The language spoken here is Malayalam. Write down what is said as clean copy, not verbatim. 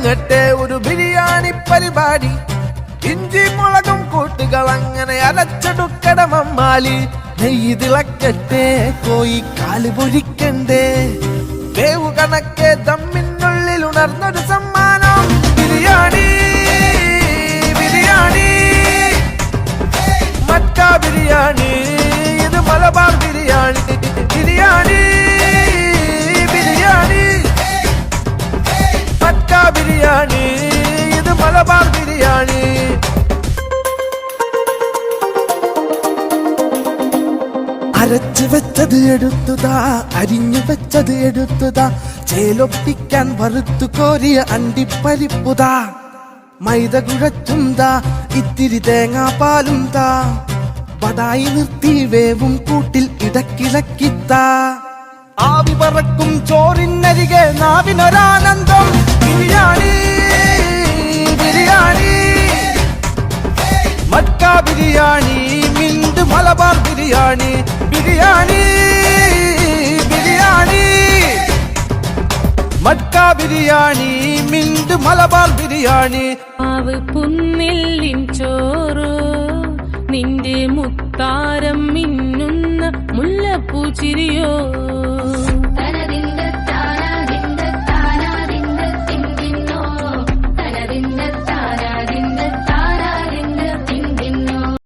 തുടങ്ങട്ടെ ഒരു ബിരിയാണി പരിപാടി. ഇഞ്ചി മുളകും കൂട്ടുകൾ അങ്ങനെ അരച്ചെടുക്കട മമ്മാലി. നെയ്യ് തിളക്കട്ടെ കോഴിക്കാല് പൊരിക്കണ്ടേ. വേവു കണക്കെ ദമ്മിനുള്ളിൽ ഉണർന്നൊരു സമ്മാനം. ബിരിയാണി ബിരിയാണി മക്ക ബിരിയാണി, ഇത് മലബാർ ബിരിയാണി. ബിരിയാണി ബിരിയാണി മക്ക ബിരിയാണി, ഇത് മലബാർ ബിരിയാണി. അരച്ചു വെച്ചത് എടുത്തുതാ, അരിഞ്ഞു വെച്ചത് എടുത്തുതാ, ചേലൊപ്പിക്കാൻ വറുത്തു കോരിയ അണ്ടിപ്പരിപ്പുതാ. മൈദ കുഴച്ചും താ, ഇത്തിരി തേങ്ങാപ്പാലും താ, പടായി നിർത്തി വേവും കൂട്ടിൽ ഇടക്കിളക്കിത്താ. ആവി പറക്കും ചോറിനരികെ നാവിനൊരാനന്ദം. ബിരിയാണി ബിരിയാണി മക്ക ബിരിയാണി, മിന്റ് മലബാർ ബിരിയാണി. ബിരിയാണി ബിരിയാണി മക്ക ബിരിയാണി, മിന്റ് മലബാർ ബിരിയാണി. ആവ് പുന്നില്ലിൻ ചോറോ, നിന്റെ മുത്താരം മിന്നുന്ന മുല്ലപ്പൂച്ചിരിയോ.